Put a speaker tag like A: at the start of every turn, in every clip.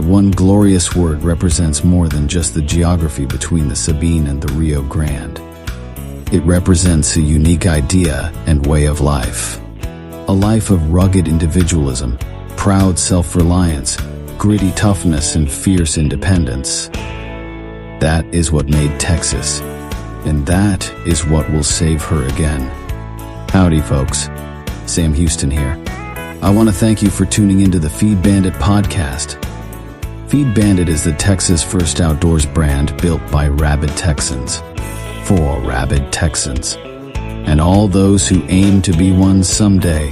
A: That one glorious word represents more than just the geography between the Sabine and the Rio Grande. It represents a unique idea and way of life. A life of rugged individualism, proud self-reliance, gritty toughness, and fierce independence. That is what made Texas, and that is what will save her again. Howdy, folks. Sam Houston here. I want to thank you for tuning into the Feed Bandit podcast. Feed Bandit is the Texas first outdoors brand built by rabid Texans, for rabid Texans, and all those who aim to be one someday.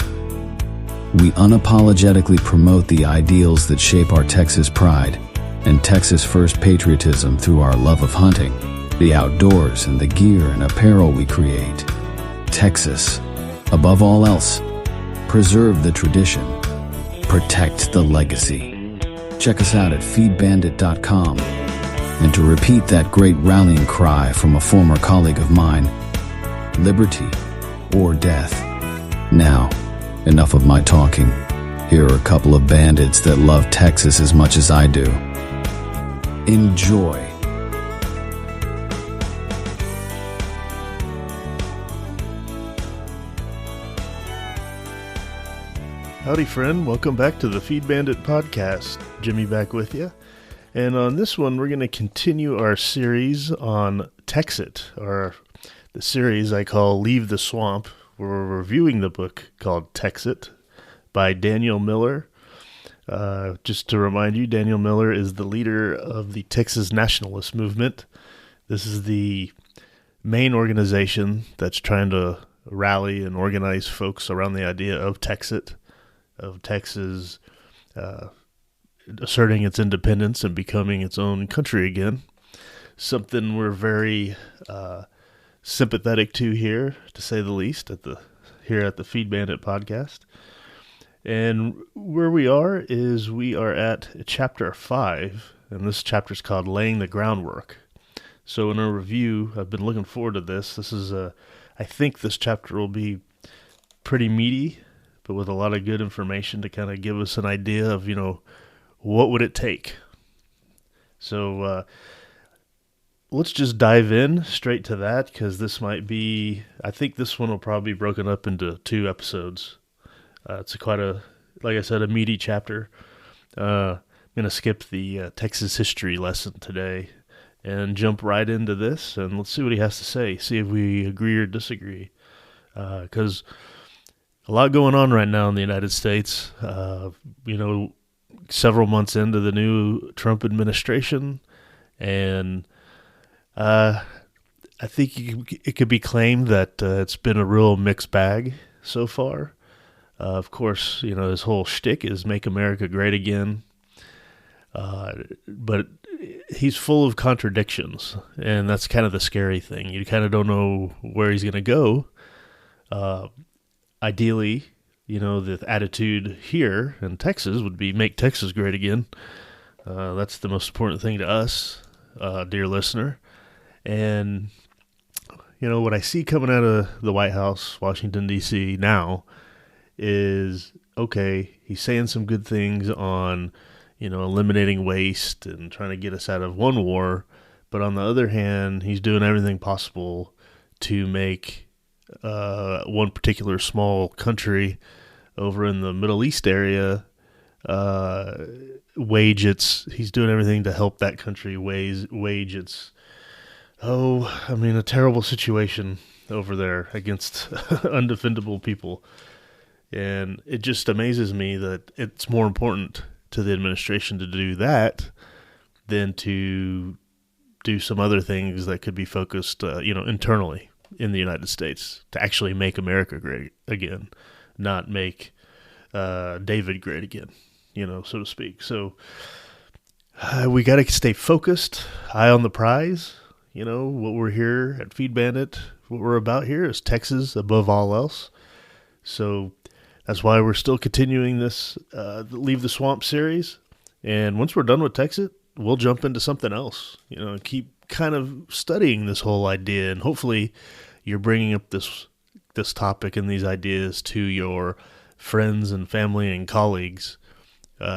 A: We unapologetically promote the ideals that shape our Texas pride and Texas first patriotism through our love of hunting, the outdoors, and the gear and apparel we create. Texas, above all else, preserve the tradition, protect the legacy. Check us out at feedbandit.com. And to repeat that great rallying cry from a former colleague of mine, liberty or death. Now, enough of my talking. Here are a couple of bandits that love Texas as much as I do. Enjoy.
B: Howdy, friend. Welcome back to the Feed Bandit podcast. Jimmy back with you. And on this one, we're going to continue our series on TEXIT, or the series I call Leave the Swamp. We're reviewing the book called TEXIT by Daniel Miller. Just to remind you, Daniel Miller is the leader of the Texas nationalist movement. This is the main organization that's trying to rally and organize folks around the idea of TEXIT, of Texas asserting its independence and becoming its own country again. Something we're very sympathetic to here, to say the least, here at the Feed Bandit podcast. And where we are is we are at chapter 5, and this chapter is called Laying the Groundwork. So in a review, I've been looking forward to this. This is I think this chapter will be pretty meaty, but with a lot of good information to kind of give us an idea of, what would it take? So let's just dive in straight to that, because this might be, I think this one will probably be broken up into 2 episodes. It's like I said, a meaty chapter. I'm going to skip the Texas history lesson today and jump right into this, and let's see what he has to say, see if we agree or disagree. Because a lot going on right now in the United States. Several months into the new Trump administration, and I think it could be claimed that it's been a real mixed bag so far. Of course, his whole shtick is "Make America Great Again," but he's full of contradictions, and that's kind of the scary thing. You kind of don't know where he's going to go. Ideally, the attitude here in Texas would be "Make Texas Great Again." That's the most important thing to us, dear listener. And, what I see coming out of the White House, Washington, D.C. now is, okay, he's saying some good things on, eliminating waste and trying to get us out of one war. But on the other hand, he's doing everything possible to make one particular small country over in the Middle East area he's doing everything to help that country wage its a terrible situation over there against undefendable people. And it just amazes me that it's more important to the administration to do that than to do some other things that could be focused internally in the United States to actually make America great again, not make David great again, so to speak. So we got to stay focused, eye on the prize. What we're here at Feed Bandit, what we're about here is Texas above all else. So that's why we're still continuing this Leave the Swamp series. And once we're done with TEXIT, we'll jump into something else, keep kind of studying this whole idea. And hopefully you're bringing up this topic and these ideas to your friends and family and colleagues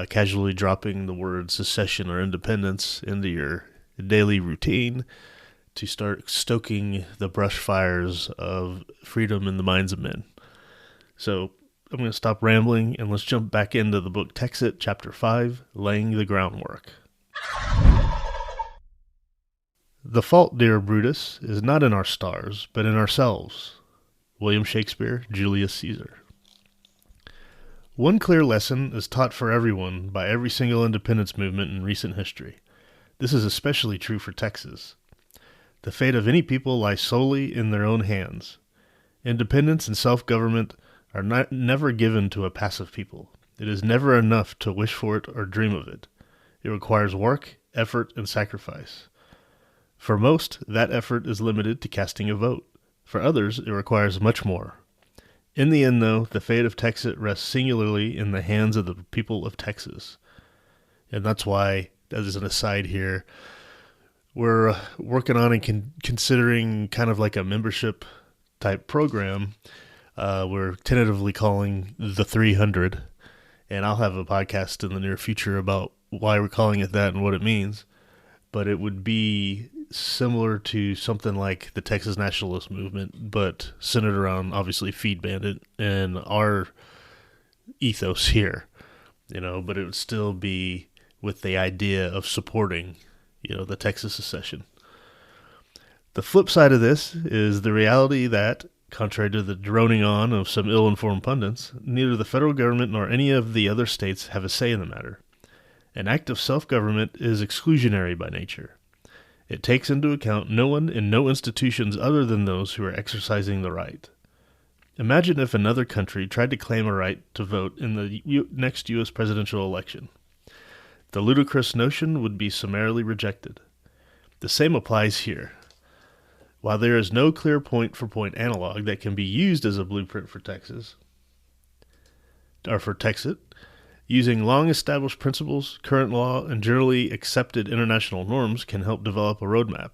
B: casually dropping the word secession or independence into your daily routine to start stoking the brush fires of freedom in the minds of men. So I'm going to stop rambling and let's jump back into the book TEXIT, Chapter 5, Laying the Groundwork. The fault, dear Brutus, is not in our stars, but in ourselves. William Shakespeare, Julius Caesar. One clear lesson is taught for everyone by every single independence movement in recent history. This is especially true for Texas. The fate of any people lies solely in their own hands. Independence and self-government are never given to a passive people. It is never enough to wish for it or dream of it. It requires work, effort, and sacrifice. For most, that effort is limited to casting a vote. For others, it requires much more. In the end, though, the fate of Texas rests singularly in the hands of the people of Texas. And that's why, as an aside here, we're working on and considering kind of like a membership type program. We're tentatively calling the 300, and I'll have a podcast in the near future about why we're calling it that and what it means. But it would be similar to something like the Texas Nationalist Movement, but centered around, obviously, Feed Bandit and our ethos here, but it would still be with the idea of supporting, the Texas secession. The flip side of this is the reality that, contrary to the droning on of some ill-informed pundits, neither the federal government nor any of the other states have a say in the matter. An act of self-government is exclusionary by nature. It takes into account no one and no institutions other than those who are exercising the right. Imagine if another country tried to claim a right to vote in the next U.S. presidential election. The ludicrous notion would be summarily rejected. The same applies here. While there is no clear point-for-point analog that can be used as a blueprint for Texas, or for TEXIT, using long-established principles, current law, and generally accepted international norms can help develop a roadmap.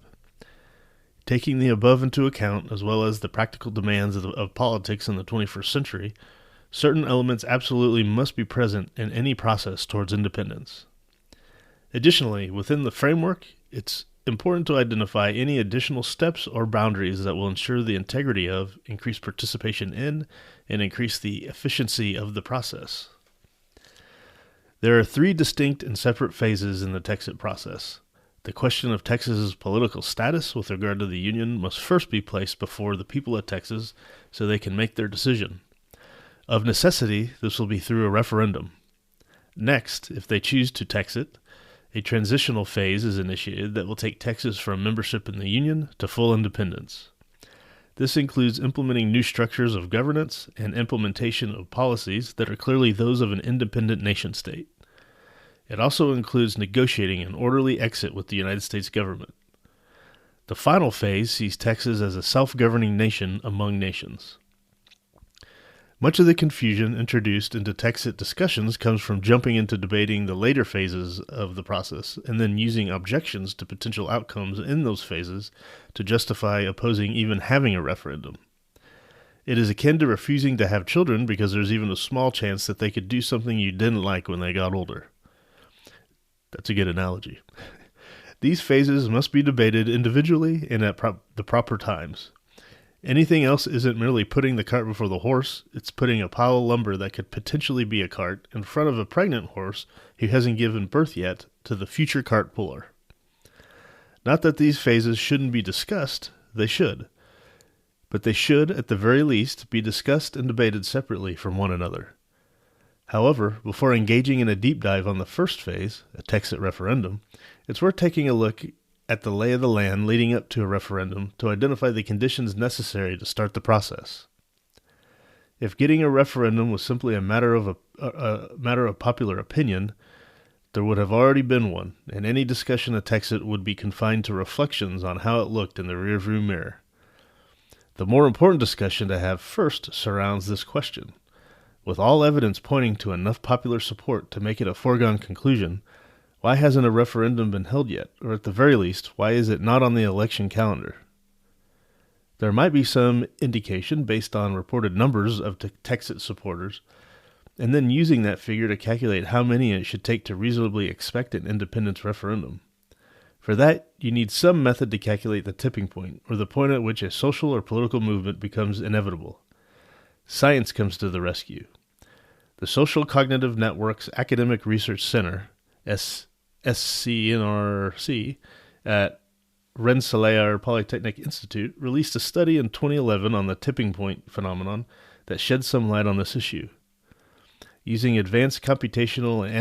B: Taking the above into account, as well as the practical demands of politics in the 21st century, certain elements absolutely must be present in any process towards independence. Additionally, within the framework, it's important to identify any additional steps or boundaries that will ensure the integrity of, increase participation in, and increase the efficiency of the process. There are 3 distinct and separate phases in the TEXIT process. The question of Texas's political status with regard to the Union must first be placed before the people of Texas so they can make their decision. Of necessity, this will be through a referendum. Next, if they choose to TEXIT, a transitional phase is initiated that will take Texas from membership in the Union to full independence. This includes implementing new structures of governance and implementation of policies that are clearly those of an independent nation-state. It also includes negotiating an orderly exit with the United States government. The final phase sees Texas as a self-governing nation among nations. Much of the confusion introduced into TEXIT discussions comes from jumping into debating the later phases of the process and then using objections to potential outcomes in those phases to justify opposing even having a referendum. It is akin to refusing to have children because there's even a small chance that they could do something you didn't like when they got older. That's a good analogy. These phases must be debated individually and at the proper times. Anything else isn't merely putting the cart before the horse, it's putting a pile of lumber that could potentially be a cart in front of a pregnant horse who hasn't given birth yet to the future cart puller. Not that these phases shouldn't be discussed, they should. But they should, at the very least, be discussed and debated separately from one another. However, before engaging in a deep dive on the first phase, a TEXIT referendum, it's worth taking a look at the lay of the land leading up to a referendum to identify the conditions necessary to start the process. If getting a referendum was simply a matter of popular opinion, there would have already been one, and any discussion of TEXIT would be confined to reflections on how it looked in the rearview mirror. The more important discussion to have first surrounds this question. With all evidence pointing to enough popular support to make it a foregone conclusion, why hasn't a referendum been held yet? Or at the very least, why is it not on the election calendar? There might be some indication based on reported numbers of TEXIT supporters and then using that figure to calculate how many it should take to reasonably expect an independence referendum. For that, you need some method to calculate the tipping point, or the point at which a social or political movement becomes inevitable. Science comes to the rescue. The Social Cognitive Network's Academic Research Center, SCNRC, at Rensselaer Polytechnic Institute, released a study in 2011 on the tipping point phenomenon that shed some light on this issue. Using advanced computational and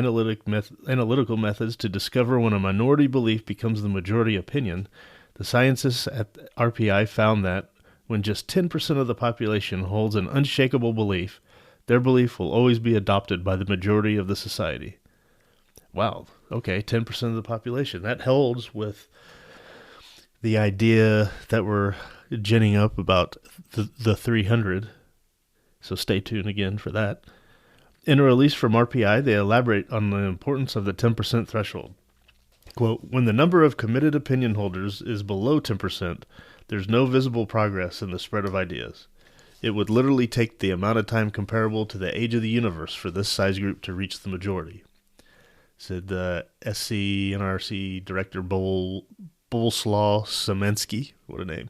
B: analytical methods to discover when a minority belief becomes the majority opinion, the scientists at RPI found that when just 10% of the population holds an unshakable belief, their belief will always be adopted by the majority of the society. Wow, okay, 10% of the population. That holds with the idea that we're ginning up about the 300. So stay tuned again for that. In a release from RPI, they elaborate on the importance of the 10% threshold. Quote, when the number of committed opinion holders is below 10%, there's no visible progress in the spread of ideas. It would literally take the amount of time comparable to the age of the universe for this size group to reach the majority, said the SCNRC director Boleslaw Semensky, what a name,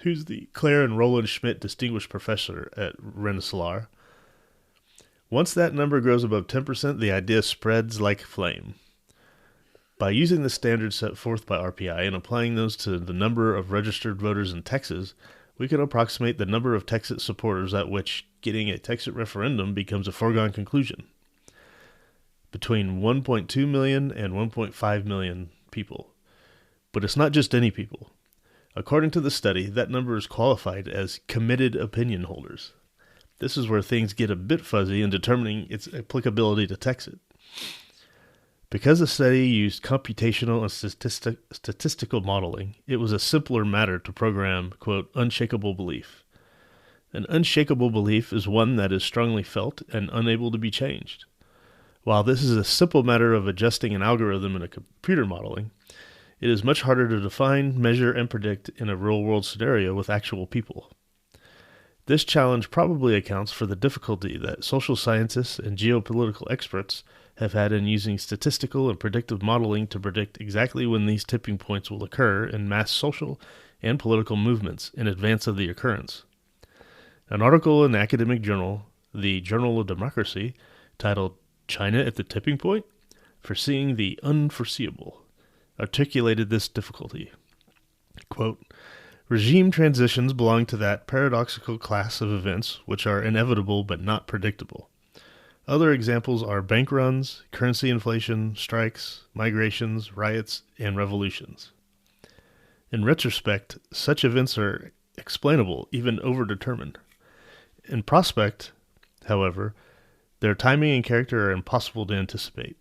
B: who's the Claire and Roland Schmidt Distinguished Professor at Rensselaer. Once that number grows above 10%, the idea spreads like flame. By using the standards set forth by RPI and applying those to the number of registered voters in Texas, we can approximate the number of TEXIT supporters at which getting a TEXIT referendum becomes a foregone conclusion. Between 1.2 million and 1.5 million people. But it's not just any people. According to the study, that number is qualified as committed opinion holders. This is where things get a bit fuzzy in determining its applicability to TEXIT. Because the study used computational and statistical modeling, it was a simpler matter to program, quote, unshakable belief. An unshakable belief is one that is strongly felt and unable to be changed. While this is a simple matter of adjusting an algorithm in a computer modeling, it is much harder to define, measure, and predict in a real-world scenario with actual people. This challenge probably accounts for the difficulty that social scientists and geopolitical experts have had in using statistical and predictive modeling to predict exactly when these tipping points will occur in mass social and political movements in advance of the occurrence. An article in the academic journal, the Journal of Democracy, titled China at the Tipping Point? Foreseeing the Unforeseeable, articulated this difficulty. Quote, regime transitions belong to that paradoxical class of events which are inevitable but not predictable. Other examples are bank runs, currency inflation, strikes, migrations, riots, and revolutions. In retrospect, such events are explainable, even overdetermined. In prospect, however, their timing and character are impossible to anticipate.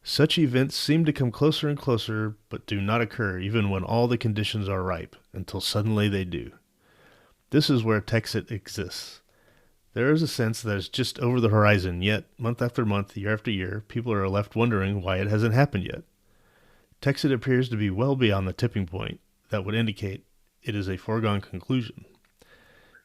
B: Such events seem to come closer and closer, but do not occur even when all the conditions are ripe, until suddenly they do. This is where TEXIT exists. There is a sense that it's just over the horizon, yet, month after month, year after year, people are left wondering why it hasn't happened yet. TEXIT appears to be well beyond the tipping point that would indicate it is a foregone conclusion.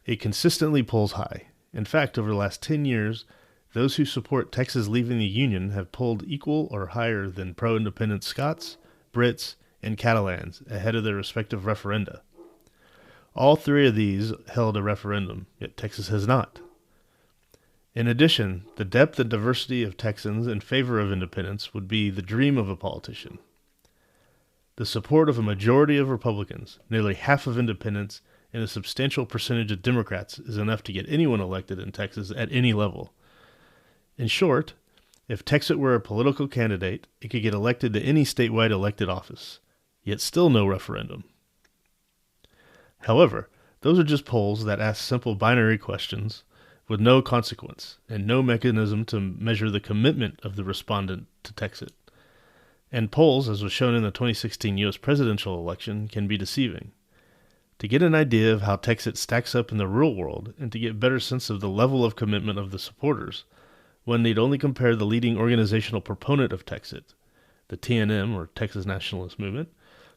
B: It consistently polls high. In fact, over the last 10 years, those who support Texas leaving the Union have polled equal or higher than pro-independent Scots, Brits, and Catalans ahead of their respective referenda. All three of these held a referendum, yet Texas has not. In addition, the depth and diversity of Texans in favor of independence would be the dream of a politician. The support of a majority of Republicans, nearly half of independents, and a substantial percentage of Democrats is enough to get anyone elected in Texas at any level. In short, if TEXIT were a political candidate, it could get elected to any statewide elected office, yet still no referendum. However, those are just polls that ask simple binary questions with no consequence and no mechanism to measure the commitment of the respondent to TEXIT. And polls, as was shown in the 2016 U.S. presidential election, can be deceiving. To get an idea of how TEXIT stacks up in the real world and to get a better sense of the level of commitment of the supporters, one need only compare the leading organizational proponent of TEXIT, the TNM, or Texas Nationalist Movement,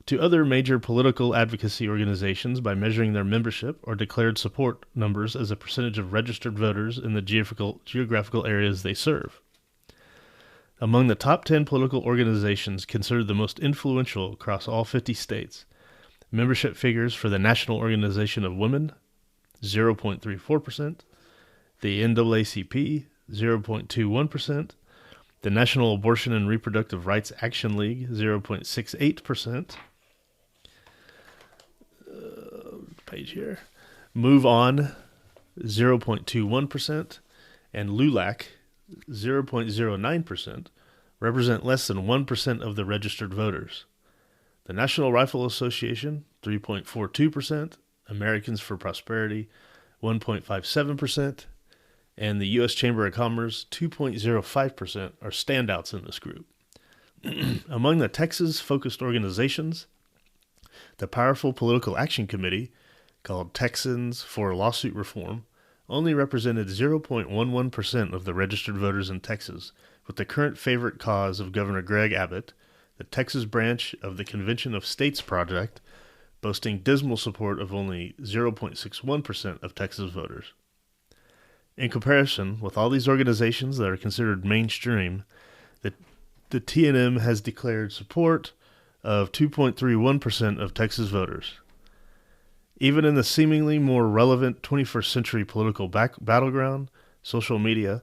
B: to other major political advocacy organizations by measuring their membership or declared support numbers as a percentage of registered voters in the geographical areas they serve. Among the top 10 political organizations considered the most influential across all 50 states, membership figures for the National Organization of Women, 0.34%, the NAACP, 0.21%, the National Abortion and Reproductive Rights Action League, 0.68%, page here, Move On, 0.21%, and LULAC, 0.09%, represent less than 1% of the registered voters. The National Rifle Association, 3.42%, Americans for Prosperity, 1.57%, and the U.S. Chamber of Commerce, 2.05%, are standouts in this group. Among the Texas-focused organizations, the powerful Political Action Committee, called Texans for Lawsuit Reform, only represented 0.11% of the registered voters in Texas, with the current favorite cause of Governor Greg Abbott, the Texas branch of the Convention of States Project, boasting dismal support of only 0.61% of Texas voters. In comparison, with all these organizations that are considered mainstream, the TNM has declared support of 2.31% of Texas voters. Even in the seemingly more relevant 21st century political battleground, social media,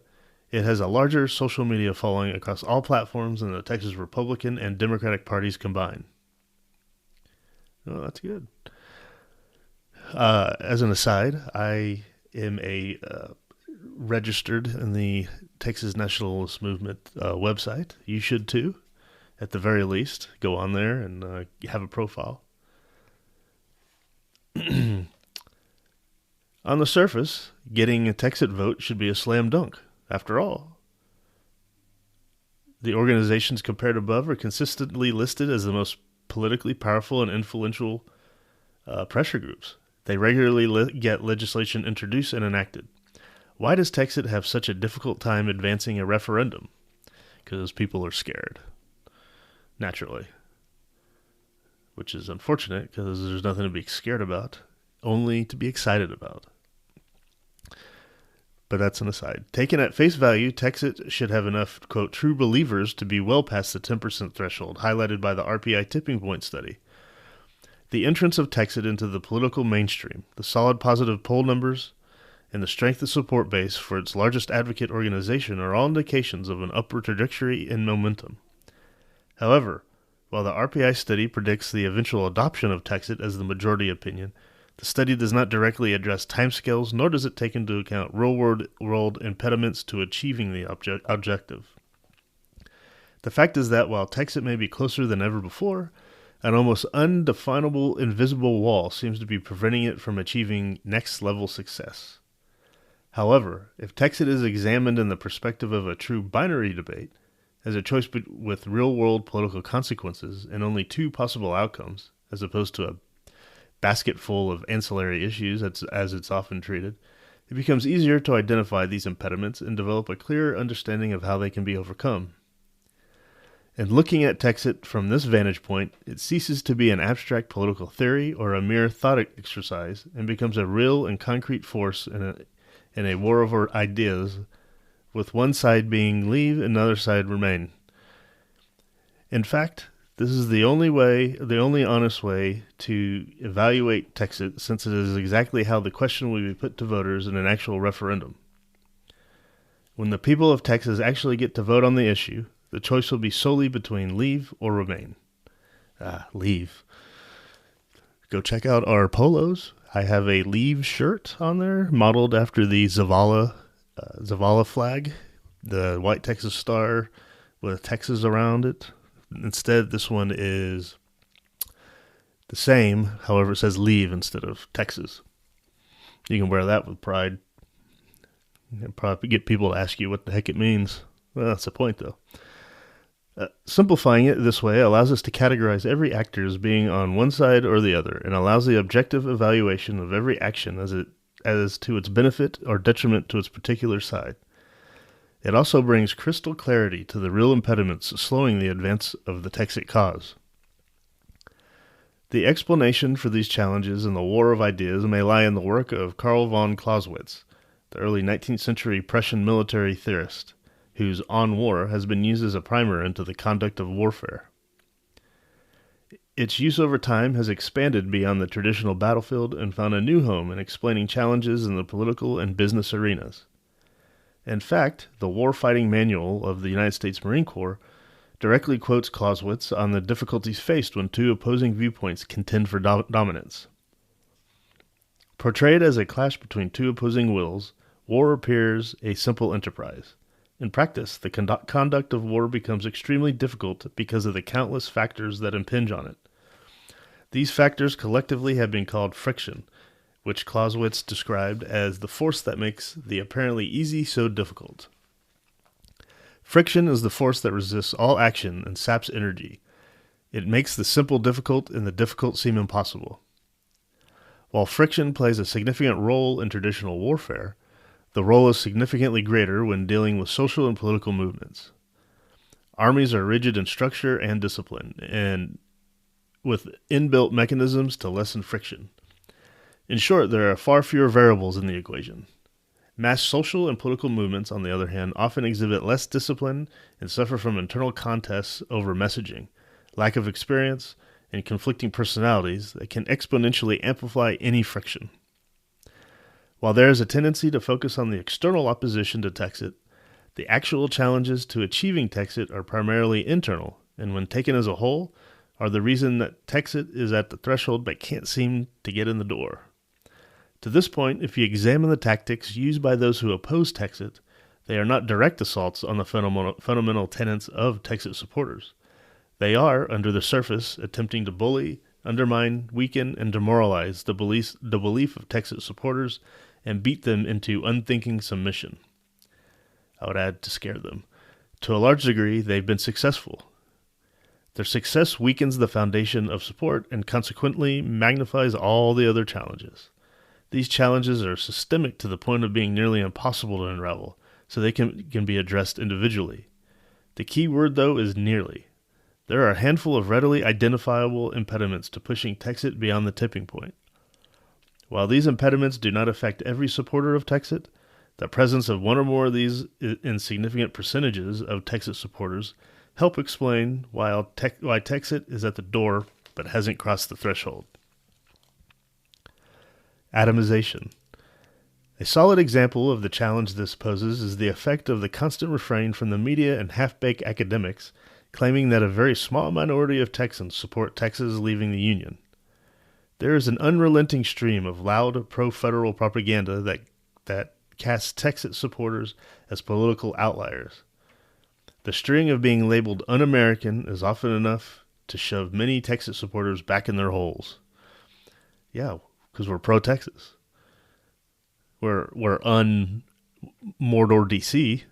B: it has a larger social media following across all platforms than the Texas Republican and Democratic parties combined. Oh, that's good. As an aside, I am registered in the Texas Nationalist Movement website. You should too, at the very least. Go on there and have a profile. On the surface, getting a TEXIT vote should be a slam dunk. After all, the organizations compared above are consistently listed as the most politically powerful and influential pressure groups. They regularly get legislation introduced and enacted. Why does TEXIT have such a difficult time advancing a referendum? Because people are scared. Naturally. Which is unfortunate because there's nothing to be scared about, only to be excited about. But that's an aside. Taken at face value, TEXIT should have enough, quote, true believers to be well past the 10% threshold, highlighted by the RPI tipping point study. The entrance of TEXIT into the political mainstream, the solid positive poll numbers, and the strength of support base for its largest advocate organization are all indications of an upward trajectory and momentum. However, while the RPI study predicts the eventual adoption of TEXIT as the majority opinion, the study does not directly address timescales, nor does it take into account real-world impediments to achieving the objective. The fact is that while TEXIT may be closer than ever before, an almost undefinable invisible wall seems to be preventing it from achieving next-level success. However, if TEXIT is examined in the perspective of a true binary debate, as a choice with real-world political consequences and only two possible outcomes, as opposed to a basket full of ancillary issues as it's often treated, it becomes easier to identify these impediments and develop a clearer understanding of how they can be overcome. In looking at TEXIT from this vantage point, it ceases to be an abstract political theory or a mere thought exercise and becomes a real and concrete force in a war over ideas, with one side being leave and another side remain. In fact, this is the only honest way to evaluate TEXIT, since it is exactly how the question will be put to voters in an actual referendum. When the people of Texas actually get to vote on the issue, the choice will be solely between leave or remain. Leave. Go check out our polos. I have a leave shirt on there, modeled after the Zavala flag, the white Texas star with Texas around it. Instead, this one is the same, however, it says leave instead of Texas. You can wear that with pride. And probably get people to ask you what the heck it means. Well, that's the point, though. Simplifying it this way allows us to categorize every actor as being on one side or the other, and allows the objective evaluation of every action as to its benefit or detriment to its particular side. It also brings crystal clarity to the real impediments slowing the advance of the TEXIT cause. The explanation for these challenges in the war of ideas may lie in the work of Karl von Clausewitz, the early 19th century Prussian military theorist, whose On War has been used as a primer into the conduct of warfare. Its use over time has expanded beyond the traditional battlefield and found a new home in explaining challenges in the political and business arenas. In fact, the Warfighting Manual of the United States Marine Corps directly quotes Clausewitz on the difficulties faced when two opposing viewpoints contend for dominance. Portrayed as a clash between two opposing wills, war appears a simple enterprise. In practice, the conduct of war becomes extremely difficult because of the countless factors that impinge on it. These factors collectively have been called friction, which Clausewitz described as the force that makes the apparently easy so difficult. Friction is the force that resists all action and saps energy. It makes the simple difficult and the difficult seem impossible. While friction plays a significant role in traditional warfare, the role is significantly greater when dealing with social and political movements. Armies are rigid in structure and discipline, and with inbuilt mechanisms to lessen friction. In short, there are far fewer variables in the equation. Mass social and political movements, on the other hand, often exhibit less discipline and suffer from internal contests over messaging, lack of experience, and conflicting personalities that can exponentially amplify any friction. While there is a tendency to focus on the external opposition to TEXIT, the actual challenges to achieving TEXIT are primarily internal, and when taken as a whole, are the reason that TEXIT is at the threshold but can't seem to get in the door. To this point, if you examine the tactics used by those who oppose TEXIT, they are not direct assaults on the fundamental tenets of TEXIT supporters. They are, under the surface, attempting to bully, undermine, weaken, and demoralize the belief of TEXIT supporters and beat them into unthinking submission. I would add, to scare them. To a large degree, they've been successful. Their success weakens the foundation of support and consequently magnifies all the other challenges. These challenges are systemic to the point of being nearly impossible to unravel, so they can be addressed individually. The key word, though, is nearly. There are a handful of readily identifiable impediments to pushing TEXIT beyond the tipping point. While these impediments do not affect every supporter of TEXIT, the presence of one or more of these in significant percentages of TEXIT supporters help explain why TEXIT is at the door but hasn't crossed the threshold. Atomization. A solid example of the challenge this poses is the effect of the constant refrain from the media and half-baked academics claiming that a very small minority of Texans support Texas leaving the Union. There is an unrelenting stream of loud pro-federal propaganda that casts TEXIT supporters as political outliers. The string of being labeled un-American is often enough to shove many TEXIT supporters back in their holes. Yeah, because we're pro-Texas. We're un-Mordor DC.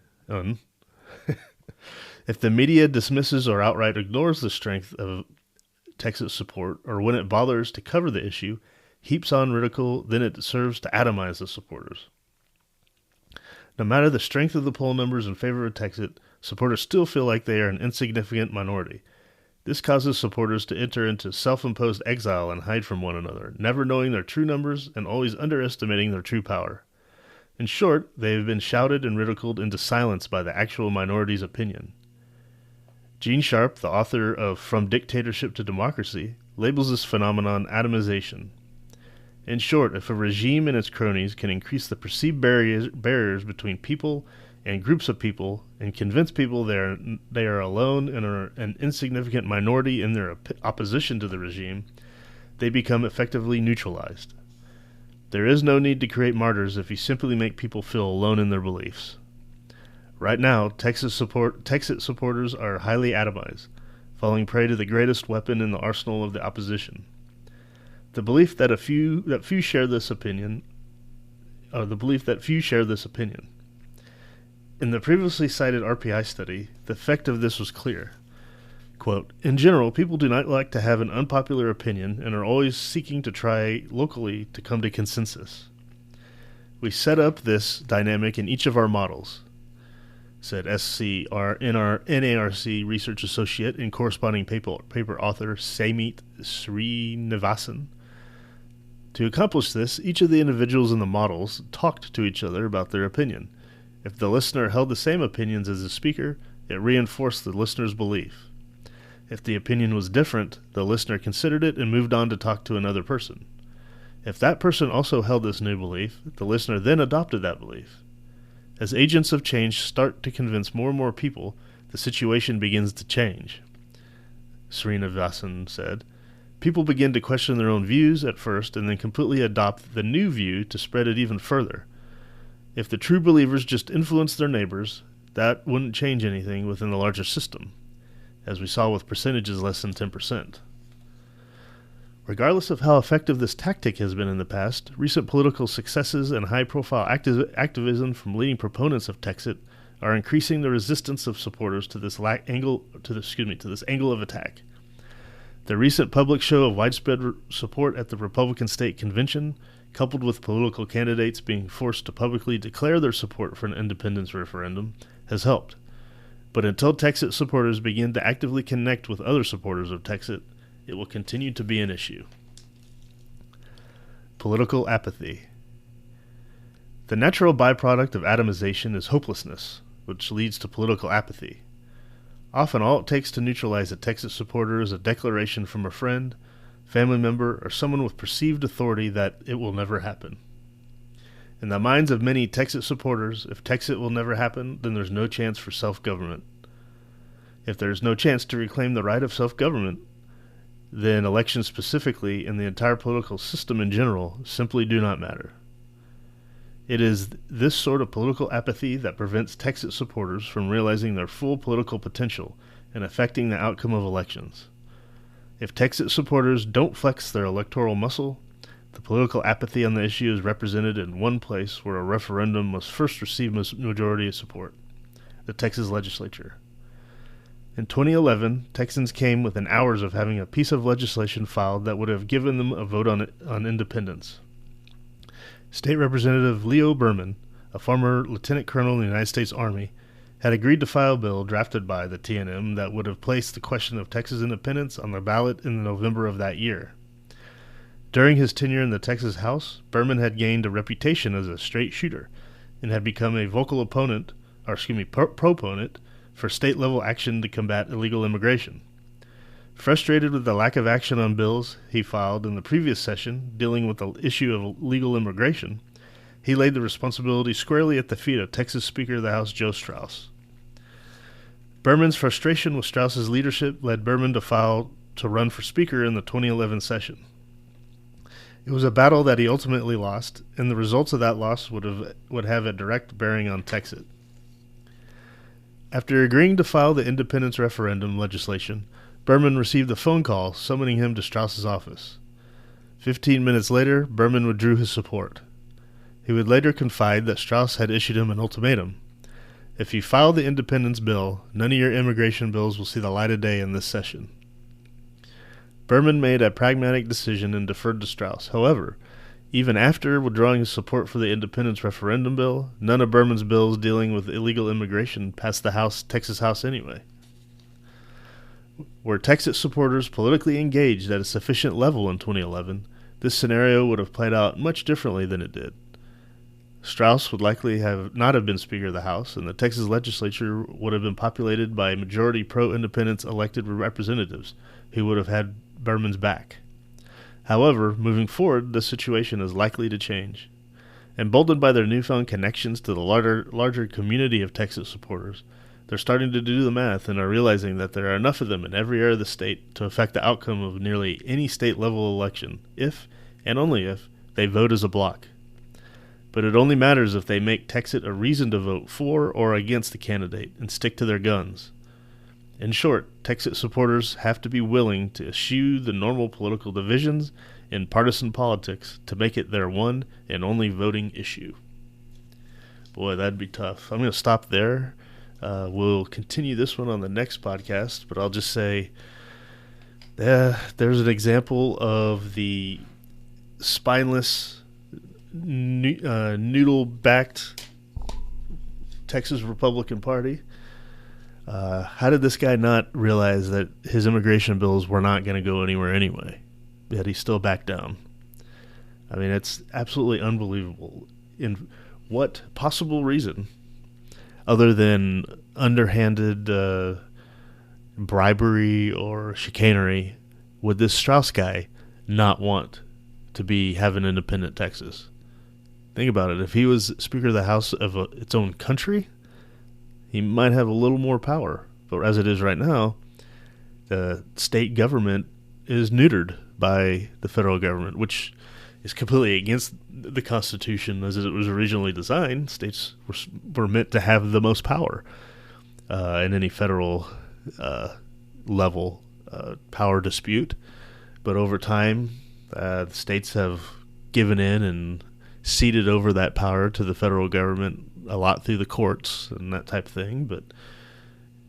B: If the media dismisses or outright ignores the strength of TEXIT support, or when it bothers to cover the issue, heaps on ridicule, then it serves to atomize the supporters. No matter the strength of the poll numbers in favor of TEXIT, supporters still feel like they are an insignificant minority. This causes supporters to enter into self-imposed exile and hide from one another, never knowing their true numbers and always underestimating their true power. In short, they have been shouted and ridiculed into silence by the actual minority's opinion. Gene Sharp, the author of From Dictatorship to Democracy, labels this phenomenon atomization. In short, if a regime and its cronies can increase the perceived barriers between people and groups of people and convince people they are alone and are an insignificant minority in their opposition to the regime, they become effectively neutralized. There is no need to create martyrs if you simply make people feel alone in their beliefs. Right now, TEXIT supporters are highly atomized, falling prey to the greatest weapon in the arsenal of the opposition. The belief that few share this opinion. In the previously cited RPI study, the effect of this was clear. Quote, in general, people do not like to have an unpopular opinion and are always seeking to try locally to come to consensus. We set up this dynamic in each of our models. said NARC research associate and corresponding paper author Samit Srinivasan. To accomplish this, each of the individuals in the models talked to each other about their opinion. If the listener held the same opinions as the speaker, it reinforced the listener's belief. If the opinion was different, the listener considered it and moved on to talk to another person. If that person also held this new belief, the listener then adopted that belief. As agents of change start to convince more and more people, the situation begins to change. Srinivasan said, people begin to question their own views at first and then completely adopt the new view to spread it even further. If the true believers just influence their neighbors, that wouldn't change anything within the larger system, as we saw with percentages less than 10%. Regardless of how effective this tactic has been in the past, recent political successes and high-profile activism from leading proponents of TEXIT are increasing the resistance of supporters to this angle of attack. The recent public show of widespread support at the Republican State Convention, coupled with political candidates being forced to publicly declare their support for an independence referendum, has helped. But until TEXIT supporters begin to actively connect with other supporters of TEXIT, it will continue to be an issue. Political apathy. The natural byproduct of atomization is hopelessness, which leads to political apathy. Often all it takes to neutralize a TEXIT supporter is a declaration from a friend, family member, or someone with perceived authority that it will never happen. In the minds of many TEXIT supporters, if TEXIT will never happen, then there's no chance for self-government. If there's no chance to reclaim the right of self-government, then elections specifically and the entire political system in general simply do not matter. It is this sort of political apathy that prevents TEXIT supporters from realizing their full political potential and affecting the outcome of elections. If TEXIT supporters don't flex their electoral muscle, the political apathy on the issue is represented in one place where a referendum must first receive majority support, the Texas legislature. In 2011, Texans came within hours of having a piece of legislation filed that would have given them a vote on independence. State Representative Leo Berman, a former lieutenant colonel in the United States Army, had agreed to file a bill drafted by the TNM that would have placed the question of Texas independence on the ballot in November of that year. During his tenure in the Texas House, Berman had gained a reputation as a straight shooter and had become a vocal proponent for state-level action to combat illegal immigration. Frustrated with the lack of action on bills he filed in the previous session dealing with the issue of legal immigration, he laid the responsibility squarely at the feet of Texas Speaker of the House Joe Straus. Berman's frustration with Straus's leadership led Berman to run for Speaker in the 2011 session. It was a battle that he ultimately lost, and the results of that loss would have a direct bearing on TEXIT. After agreeing to file the independence referendum legislation, Berman received a phone call summoning him to Straus's office. 15 minutes later, Berman withdrew his support. He would later confide that Straus had issued him an ultimatum. If you file the independence bill, none of your immigration bills will see the light of day in this session. Berman made a pragmatic decision and deferred to Straus. However, even after withdrawing his support for the independence referendum bill, none of Berman's bills dealing with illegal immigration passed the Texas House anyway. Were TEXIT supporters politically engaged at a sufficient level in 2011, this scenario would have played out much differently than it did. Straus would likely not have been Speaker of the House, and the Texas legislature would have been populated by majority pro-independence elected representatives who would have had Berman's back. However, moving forward, the situation is likely to change. Emboldened by their newfound connections to the larger community of TEXIT supporters, they're starting to do the math and are realizing that there are enough of them in every area of the state to affect the outcome of nearly any state-level election, if, and only if, they vote as a bloc. But it only matters if they make TEXIT a reason to vote for or against the candidate and stick to their guns. In short, TEXIT supporters have to be willing to eschew the normal political divisions in partisan politics to make it their one and only voting issue. Boy, that'd be tough. I'm going to stop there. We'll continue this one on the next podcast, but I'll just say there's an example of the spineless, noodle-backed Texas Republican Party. How did this guy not realize that his immigration bills were not going to go anywhere anyway? Yet he still backed down. I mean, it's absolutely unbelievable. In what possible reason, other than underhanded bribery or chicanery, would this Strauss guy not want to have an independent Texas? Think about it. If he was Speaker of the House of its own country, he might have a little more power. But as it is right now, the state government is neutered by the federal government, which is completely against the Constitution as it was originally designed. States were meant to have the most power in any federal level power dispute. But over time, the states have given in and ceded over that power to the federal government a lot through the courts and that type of thing, but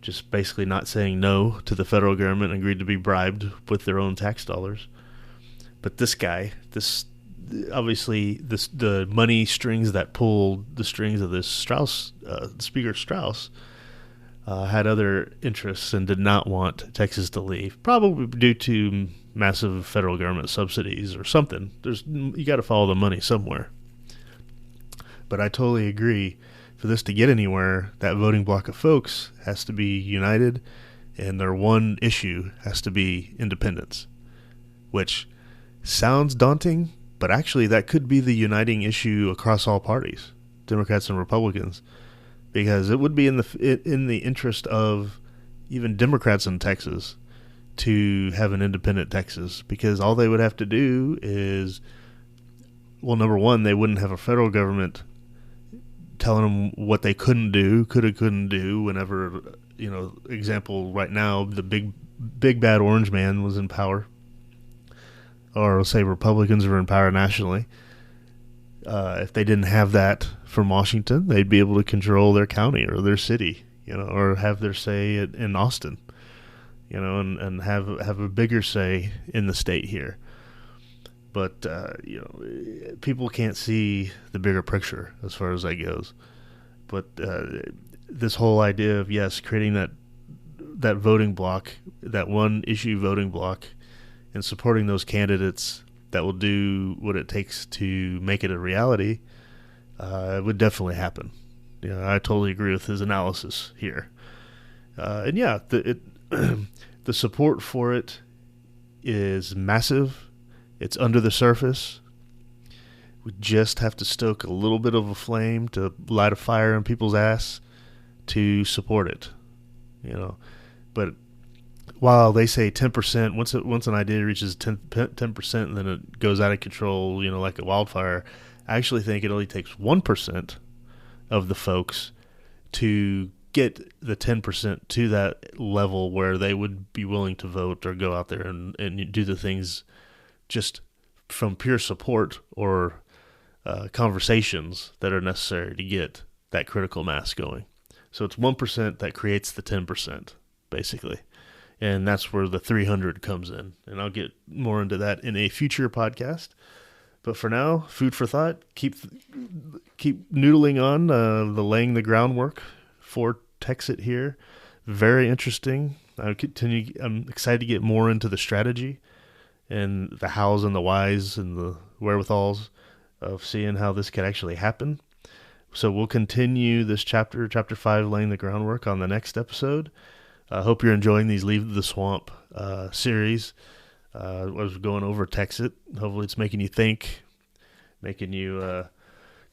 B: just basically not saying no to the federal government, agreed to be bribed with their own tax dollars. But this guy, the money strings that pulled the strings of this Strauss, Speaker Strauss, had other interests and did not want Texas to leave, probably due to massive federal government subsidies or something. You got to follow the money somewhere. But I totally agree. For this to get anywhere, that voting bloc of folks has to be united, and their one issue has to be independence, which sounds daunting, but actually that could be the uniting issue across all parties, Democrats and Republicans, because it would be in the interest of even Democrats in Texas to have an independent Texas, because all they would have to do is, well, number one, they wouldn't have a federal government telling them what they couldn't do whenever, example right now, the big bad orange man was in power, or say Republicans are in power nationally. If they didn't have that from Washington, they'd be able to control their county or their city, or have their say in Austin, and have a bigger say in the state here. But, people can't see the bigger picture as far as that goes. But this whole idea of, yes, creating that voting block, that one issue voting block, and supporting those candidates that will do what it takes to make it a reality, it would definitely happen. I totally agree with his analysis here. And yeah, the support for it is massive. It's under the surface. We just have to stoke a little bit of a flame to light a fire in people's ass to support it, But while they say 10%, once an idea reaches 10% and then it goes out of control, like a wildfire, I actually think it only takes 1% of the folks to get the 10% to that level where they would be willing to vote or go out there and do the things just from pure support or conversations that are necessary to get that critical mass going. So it's 1% that creates the 10%, basically. And that's where the 300 comes in. And I'll get more into that in a future podcast. But for now, food for thought. Keep noodling on the laying the groundwork for TEXIT here. Very interesting. I'm excited to get more into the strategy and the hows and the whys and the wherewithals of seeing how this could actually happen. So we'll continue this chapter 5, laying the groundwork, on the next episode. I hope you're enjoying these Leave the Swamp series. I was going over TEXIT. Hopefully it's making you think, making you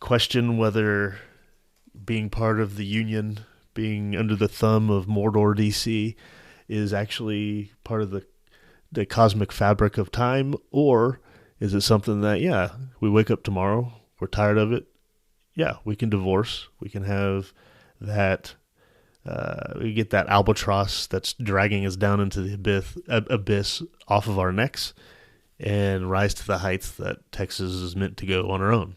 B: question whether being part of the Union, being under the thumb of Mordor DC, is actually part of the cosmic fabric of time, or is it something that, we wake up tomorrow, we're tired of it, we can divorce, we can have that, we get that albatross that's dragging us down into the abyss off of our necks and rise to the heights that Texas is meant to go on our own.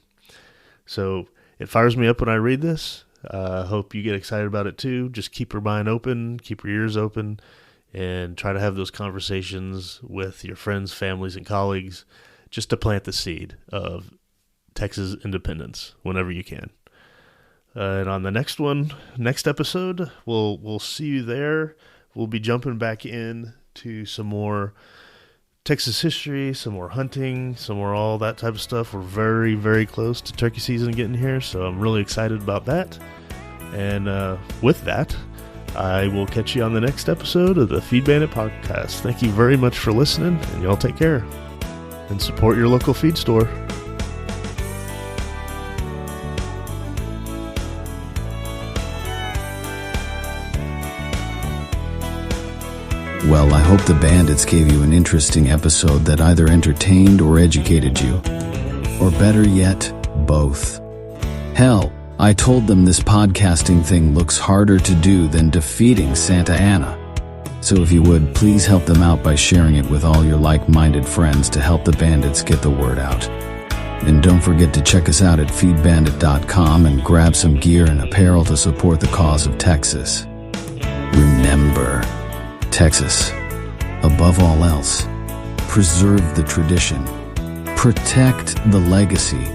B: So it fires me up when I read this. Hope you get excited about it too. Just keep your mind open, keep your ears open, and try to have those conversations with your friends, families, and colleagues just to plant the seed of Texas independence whenever you can. And on the next episode, we'll see you there. We'll be jumping back in to some more Texas history, some more hunting, some more all that type of stuff. We're very, very close to turkey season getting here, so I'm really excited about that. And with that, I will catch you on the next episode of the Feed Bandit Podcast. Thank you very much for listening, and y'all take care. And support your local feed store.
A: Well, I hope the Bandits gave you an interesting episode that either entertained or educated you. Or better yet, both. Hell, I told them this podcasting thing looks harder to do than defeating Santa Anna. So if you would, please help them out by sharing it with all your like-minded friends to help the Bandits get the word out. And don't forget to check us out at feedbandit.com and grab some gear and apparel to support the cause of Texas. Remember, Texas, above all else, preserve the tradition, protect the legacy.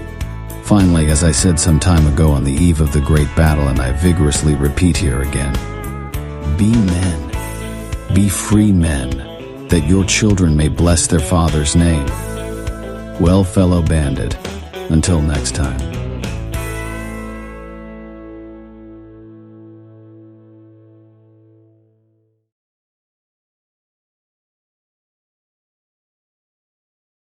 A: Finally, as I said some time ago on the eve of the great battle, and I vigorously repeat here again, be men, be free men, that your children may bless their father's name. Well, fellow bandit, until next time.